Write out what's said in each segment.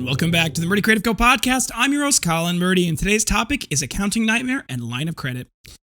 Welcome back to the Murdy Creative Co podcast. I'm your host, Colin Murdy, and today's topic is Accounting Nightmare and Line of Credit.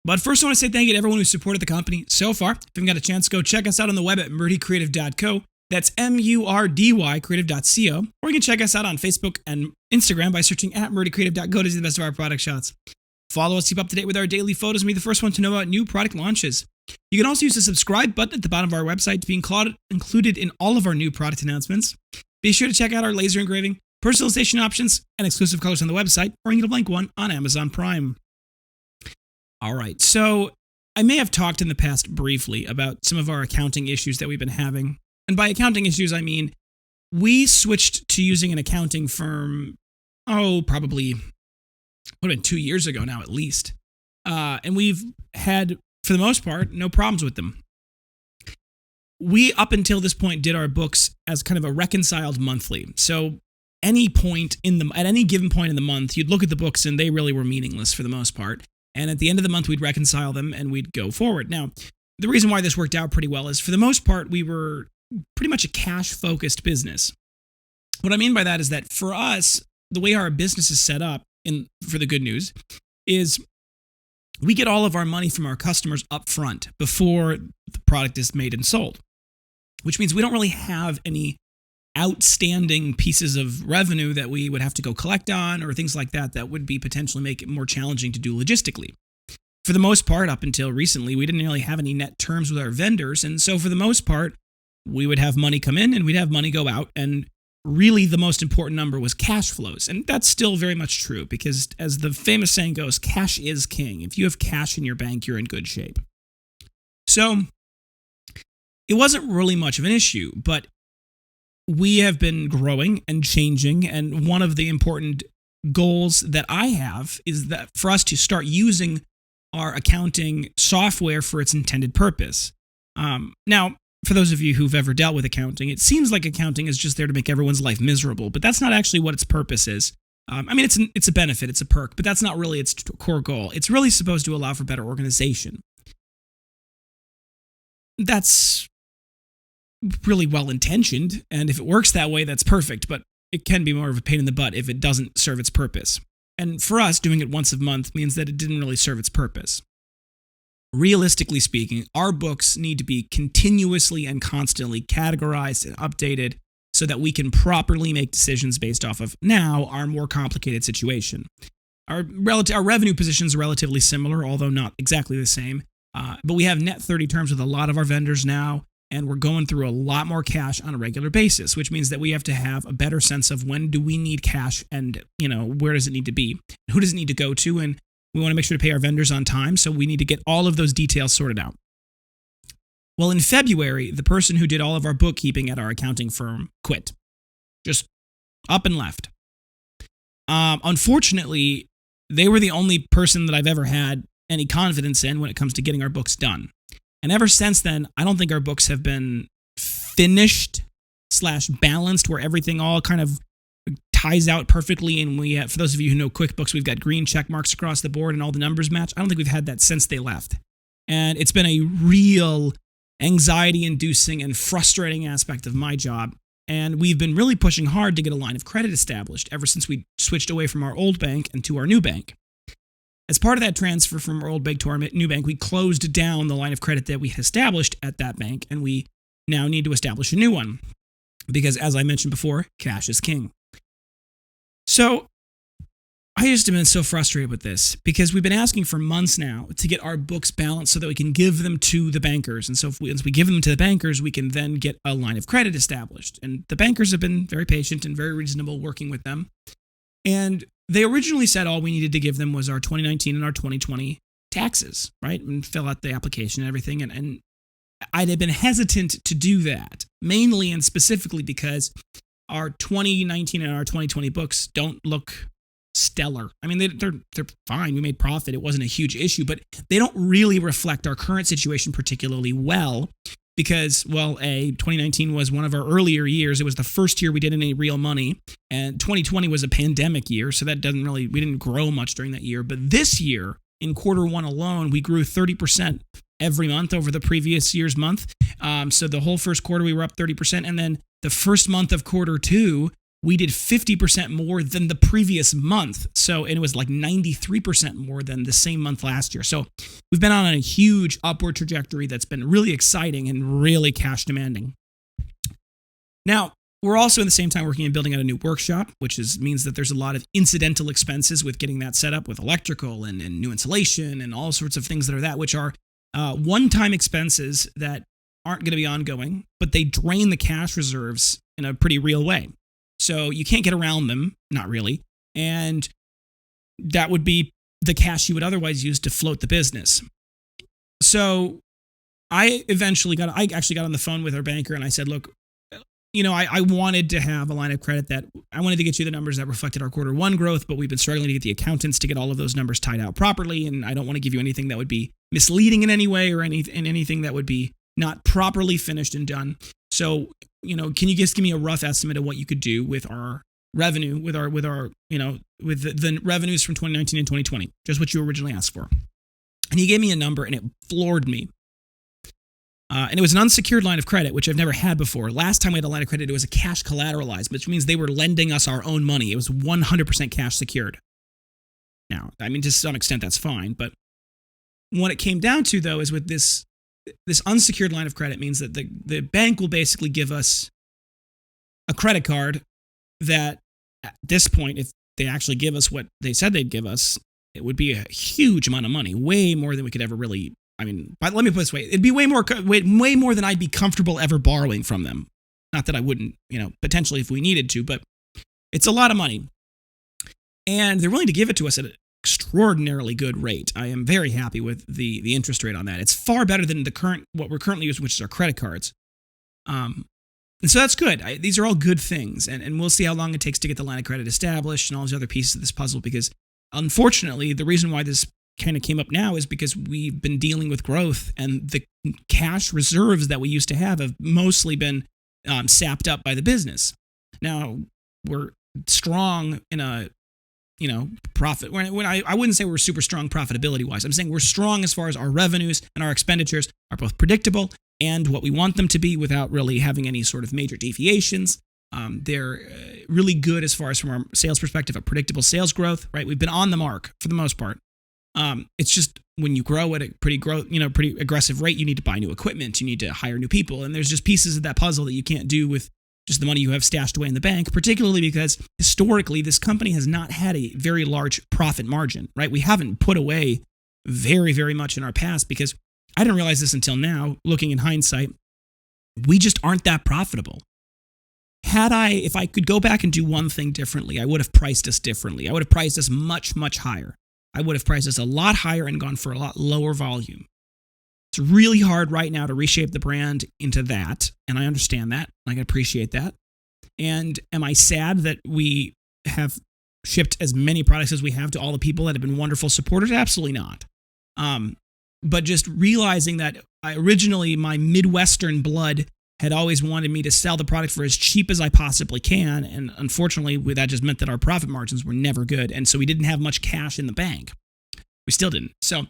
But first, I want to say thank you to everyone who supported the company so far. If you haven't got a chance, go check us out on the web at murdycreative.co. That's MURDY creative.co. Or you can check us out on Facebook and Instagram by searching at murdycreative.co to see the best of our product shots. Follow us, keep up to date with our daily photos, and be the first one to know about new product launches. You can also use the subscribe button at the bottom of our website to be included in all of our new product announcements. Be sure to check out our laser engraving, personalization options, and exclusive colors on the website, or you can get a blank one on Amazon Prime. All right, so I may have talked in the past briefly about some of our accounting issues that we've been having. And by accounting issues, I mean we switched to using an accounting firm, probably would have been 2 years ago now at least. And we've had, for the most part, no problems with them. We, up until this point, did our books as kind of a reconciled monthly. So at any given point in the month, you'd look at the books and they really were meaningless for the most part. And at the end of the month, we'd reconcile them and we'd go forward. Now, the reason why this worked out pretty well is, for the most part, we were pretty much a cash-focused business. What I mean by that is that for us, the way our business is set up, for the good news, is we get all of our money from our customers up front before the product is made and sold, which means we don't really have any outstanding pieces of revenue that we would have to go collect on or things like that would be potentially make it more challenging to do logistically. For the most part, up until recently, we didn't really have any net terms with our vendors. And so for the most part, we would have money come in and we'd have money go out. And really the most important number was cash flows. And that's still very much true because, as the famous saying goes, cash is king. If you have cash in your bank, you're in good shape. So it wasn't really much of an issue, but we have been growing and changing, and one of the important goals that I have is that for us to start using our accounting software for its intended purpose. Now, for those of you who've ever dealt with accounting, it seems like accounting is just there to make everyone's life miserable, but that's not actually what its purpose is. It's a benefit, it's a perk, but that's not really its core goal. It's really supposed to allow for better organization. That's really well-intentioned, and if it works that way, that's perfect, but it can be more of a pain in the butt if it doesn't serve its purpose. And for us, doing it once a month means that it didn't really serve its purpose. Realistically speaking, our books need to be continuously and constantly categorized and updated so that we can properly make decisions based off of now our more complicated situation. Our revenue positions are relatively similar, although not exactly the same, but we have net 30 terms with a lot of our vendors now, and we're going through a lot more cash on a regular basis, which means that we have to have a better sense of when do we need cash and, where does it need to be? Who does it need to go to? And we want to make sure to pay our vendors on time, so we need to get all of those details sorted out. Well, in February, the person who did all of our bookkeeping at our accounting firm quit. Just up and left. Unfortunately, they were the only person that I've ever had any confidence in when it comes to getting our books done. And ever since then, I don't think our books have been finished/balanced where everything all kind of ties out perfectly. And we have, for those of you who know QuickBooks, we've got green check marks across the board and all the numbers match. I don't think we've had that since they left. And it's been a real anxiety-inducing and frustrating aspect of my job. And we've been really pushing hard to get a line of credit established ever since we switched away from our old bank and to our new bank. As part of that transfer from our old bank to our new bank, we closed down the line of credit that we had established at that bank, and we now need to establish a new one. Because, as I mentioned before, cash is king. So, I just have been so frustrated with this, because we've been asking for months now to get our books balanced so that we can give them to the bankers. And so, once we give them to the bankers, we can then get a line of credit established. And the bankers have been very patient and very reasonable working with them. And they originally said all we needed to give them was our 2019 and our 2020 taxes, right? And fill out the application and everything. And I'd have been hesitant to do that, mainly and specifically because our 2019 and our 2020 books don't look stellar. I mean, they're fine. We made profit. It wasn't a huge issue, but they don't really reflect our current situation particularly well. Because, 2019 was one of our earlier years. It was the first year we did any real money. And 2020 was a pandemic year, so we didn't grow much during that year. But this year, in quarter one alone, we grew 30% every month over the previous year's month. So the whole first quarter, we were up 30%. And then the first month of quarter two, we did 50% more than the previous month. And it was like 93% more than the same month last year. So we've been on a huge upward trajectory that's been really exciting and really cash demanding. Now, we're also at the same time working on building out a new workshop, which means that there's a lot of incidental expenses with getting that set up with electrical and new insulation and all sorts of things which are one-time expenses that aren't going to be ongoing, but they drain the cash reserves in a pretty real way. So you can't get around them, not really. And that would be the cash you would otherwise use to float the business. So I actually got on the phone with our banker and I said, look, I wanted to have a line of credit that I wanted to get you the numbers that reflected our quarter one growth, but we've been struggling to get the accountants to get all of those numbers tied out properly. And I don't want to give you anything that would be misleading in any way or anything that would be not properly finished and done. So, can you just give me a rough estimate of what you could do with our revenue, with the revenues from 2019 and 2020, just what you originally asked for? And he gave me a number and it floored me. And it was an unsecured line of credit, which I've never had before. Last time we had a line of credit, it was a cash collateralized, which means they were lending us our own money. It was 100% cash secured. Now, to some extent, that's fine. But what it came down to, though, is with this unsecured line of credit means that the bank will basically give us a credit card that, at this point, if they actually give us what they said they'd give us, it would be a huge amount of money, way more than we could ever really... but let me put it this way. It'd be way more than I'd be comfortable ever borrowing from them. Not that I wouldn't, potentially if we needed to, but it's a lot of money. And they're willing to give it to us at an extraordinarily good rate. I am very happy with the interest rate on that. It's far better than what we're currently using, which is our credit cards. And so that's good. These are all good things. And we'll see how long it takes to get the line of credit established and all these other pieces of this puzzle, because unfortunately, the reason why this kind of came up now is because we've been dealing with growth and the cash reserves that we used to have mostly been sapped up by the business. Now we're strong in a profit. When I wouldn't say we're super strong profitability wise. I'm saying we're strong as far as our revenues and our expenditures are both predictable and what we want them to be without really having any sort of major deviations. They're really good as far as from our sales perspective, a predictable sales growth, right? We've been on the mark for the most part. It's just when you grow at a pretty aggressive rate, you need to buy new equipment, you need to hire new people, and there's just pieces of that puzzle that you can't do with just the money you have stashed away in the bank, particularly because historically this company has not had a very large profit margin, right? We haven't put away very, very much in our past because I didn't realize this until now, looking in hindsight, we just aren't that profitable. If I could go back and do one thing differently, I would have priced us differently. I would have priced us much, much higher. I would have priced us a lot higher and gone for a lot lower volume. It's really hard right now to reshape the brand into that, and I understand that. I can appreciate that. And am I sad that we have shipped as many products as we have to all the people that have been wonderful supporters? Absolutely not. But just realizing that originally my Midwestern blood had always wanted me to sell the product for as cheap as I possibly can. And unfortunately, that just meant that our profit margins were never good. And so we didn't have much cash in the bank. We still didn't. So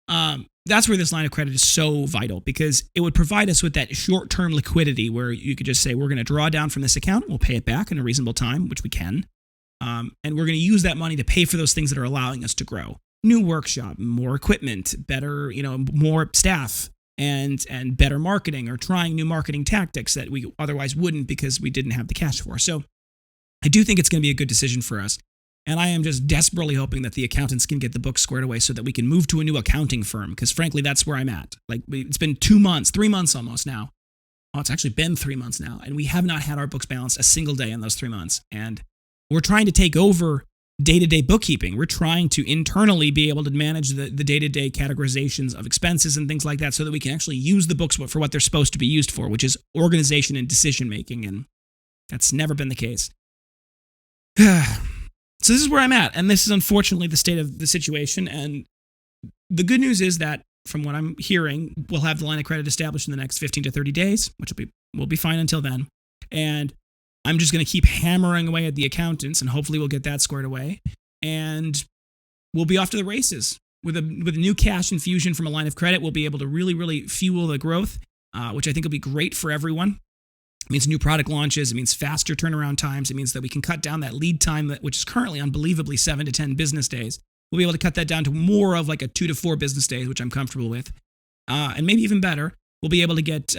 that's where this line of credit is so vital, because it would provide us with that short-term liquidity where you could just say, we're going to draw down from this account. We'll pay it back in a reasonable time, which we can. And we're going to use that money to pay for those things that are allowing us to grow. New workshop, more equipment, better, more staff, and better marketing, or trying new marketing tactics that we otherwise wouldn't because we didn't have the cash for. So I do think it's going to be a good decision for us. And I am just desperately hoping that the accountants can get the books squared away so that we can move to a new accounting firm, because frankly, that's where I'm at. It's been 2 months, 3 months almost now. Oh, it's actually been 3 months now. And we have not had our books balanced a single day in those 3 months. And we're trying to take over day-to-day bookkeeping. We're trying to internally be able to manage the day-to-day categorizations of expenses and things like that so that we can actually use the books for what they're supposed to be used for, which is organization and decision-making, and that's never been the case. So this is where I'm at, and this is unfortunately the state of the situation, and the good news is that, from what I'm hearing, we'll have the line of credit established in the next 15 to 30 days, which we'll be fine until then, and I'm just going to keep hammering away at the accountants, and hopefully we'll get that squared away. And we'll be off to the races. With a new cash infusion from a line of credit, we'll be able to really, really fuel the growth, which I think will be great for everyone. It means new product launches. It means faster turnaround times. It means that we can cut down that lead time, which is currently unbelievably 7 to 10 business days. We'll be able to cut that down to more of like a 2 to 4 business days, which I'm comfortable with. And maybe even better, we'll be able to get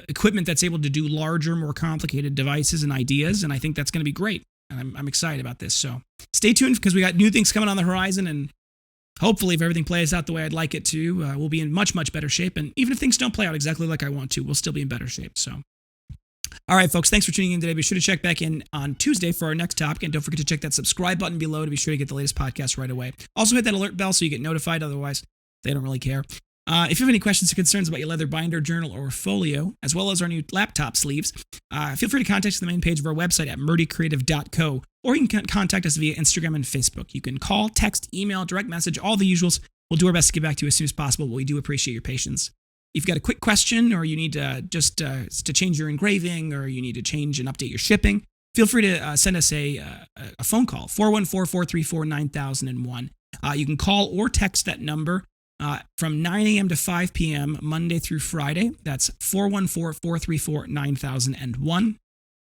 equipment that's able to do larger, more complicated devices and ideas. And I think that's going to be great. And I'm excited about this. So stay tuned because we got new things coming on the horizon. And hopefully, if everything plays out the way I'd like it to, we'll be in much, much better shape. And even if things don't play out exactly like I want to, we'll still be in better shape. So, all right, folks, thanks for tuning in today. Be sure to check back in on Tuesday for our next topic. And don't forget to check that subscribe button below to be sure to get the latest podcast right away. Also, hit that alert bell so you get notified. Otherwise, they don't really care. If you have any questions or concerns about your leather binder, journal, or folio, as well as our new laptop sleeves, feel free to contact us on the main page of our website at Murdy Creative Co. Or you can contact us via Instagram and Facebook. You can call, text, email, direct message, all the usuals. We'll do our best to get back to you as soon as possible, but we do appreciate your patience. If you've got a quick question or you need to change your engraving or you need to change and update your shipping, feel free to send us a phone call, 414-434-9001. You can call or text that number from 9 a.m. to 5 p.m. Monday through Friday. That's 414-434-9001.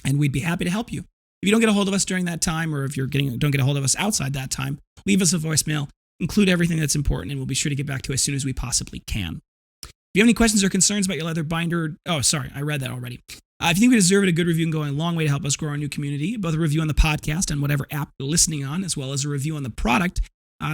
And we'd be happy to help you. If you don't get a hold of us during that time, or if don't get a hold of us outside that time, leave us a voicemail, include everything that's important, and we'll be sure to get back to you as soon as we possibly can. If you have any questions or concerns about your leather binder, I read that already. If you think we deserve it, a good review can go a long way to help us grow our new community. Both a review on the podcast and whatever app you're listening on, as well as a review on the product.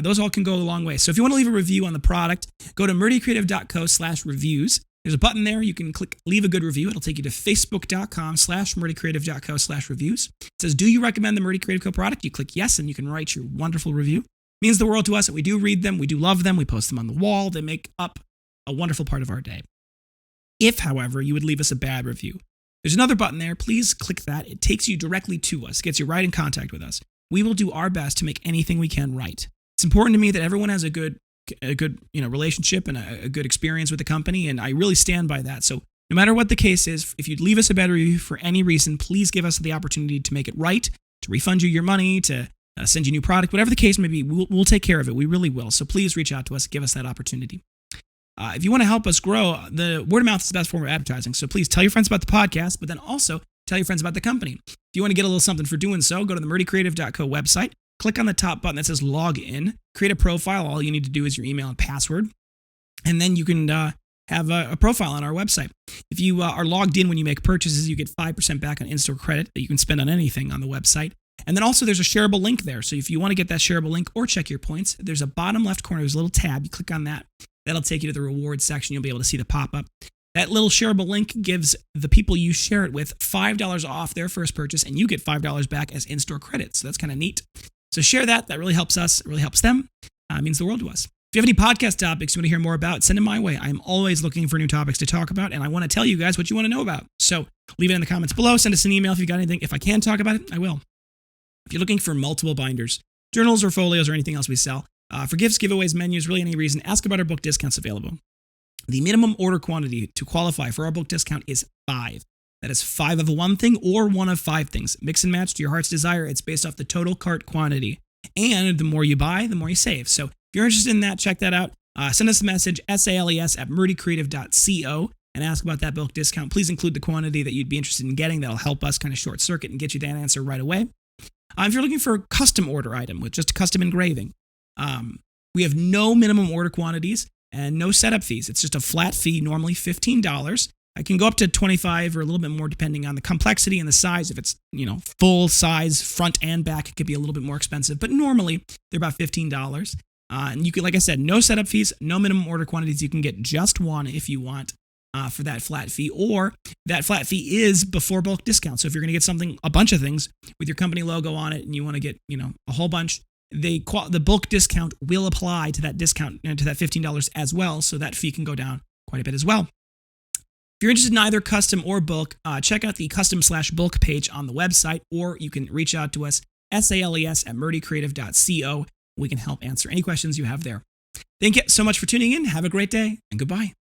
Those all can go a long way. So if you want to leave a review on the product, go to murdycreative.co/reviews. There's a button there. You can click leave a good review. It'll take you to facebook.com/murdycreative.co/reviews. It says, do you recommend the Murdy Creative Co product? You click yes, and you can write your wonderful review. It means the world to us that we do read them. We do love them. We post them on the wall. They make up a wonderful part of our day. If, however, you would leave us a bad review, there's another button there. Please click that. It takes you directly to us, gets you right in contact with us. We will do our best to make anything we can right. It's important to me that everyone has a good relationship and a good experience with the company, and I really stand by that. So no matter what the case is, if you'd leave us a bad review for any reason, please give us the opportunity to make it right, to refund you your money, to send you a new product, whatever the case may be. We'll take care of it. We really will. So please reach out to us. Give us that opportunity. If you want to help us grow, the word of mouth is the best form of advertising. So please tell your friends about the podcast, but then also tell your friends about the company. If you want to get a little something for doing so, go to the murdycreative.co website. Click on the top button that says log in, create a profile. All you need to do is your email and password. And then you can have a profile on our website. If you are logged in when you make purchases, you get 5% back on in-store credit that you can spend on anything on the website. And then also there's a shareable link there. So if you want to get that shareable link or check your points, there's a bottom left corner, there's a little tab. You click on that. That'll take you to the rewards section. You'll be able to see the pop-up. That little shareable link gives the people you share it with $5 off their first purchase, and you get $5 back as in-store credit. So that's kind of neat. So share that. That really helps us. It really helps them. It means the world to us. If you have any podcast topics you want to hear more about, send them my way. I'm always looking for new topics to talk about, and I want to tell you guys what you want to know about. So leave it in the comments below. Send us an email if you've got anything. If I can talk about it, I will. If you're looking for multiple binders, journals or folios or anything else we sell, for gifts, giveaways, menus, really any reason, ask about our book discounts available. The minimum order quantity to qualify for our book discount is 5. That is 5 of one thing or 1 of 5 things. Mix and match to your heart's desire. It's based off the total cart quantity. And the more you buy, the more you save. So if you're interested in that, check that out. Send us a message, sales@murdycreative.co, and ask about that book discount. Please include the quantity that you'd be interested in getting. That'll help us kind of short circuit and get you that answer right away. If you're looking for a custom order item with just a custom engraving, we have no minimum order quantities and no setup fees. It's just a flat fee, normally $15. I can go up to $25 or a little bit more depending on the complexity and the size. If it's, full size, front and back, it could be a little bit more expensive. But normally, they're about $15. And you can, like I said, no setup fees, no minimum order quantities. You can get just one if you want for that flat fee. Or that flat fee is before bulk discount. So if you're going to get a bunch of things with your company logo on it and you want to get, a whole bunch, the bulk discount will apply to that discount, to that $15 as well. So that fee can go down quite a bit as well. If you're interested in either custom or bulk, check out the custom/bulk page on the website, or you can reach out to us, sales@murdycreative.co. We can help answer any questions you have there. Thank you so much for tuning in. Have a great day, and goodbye.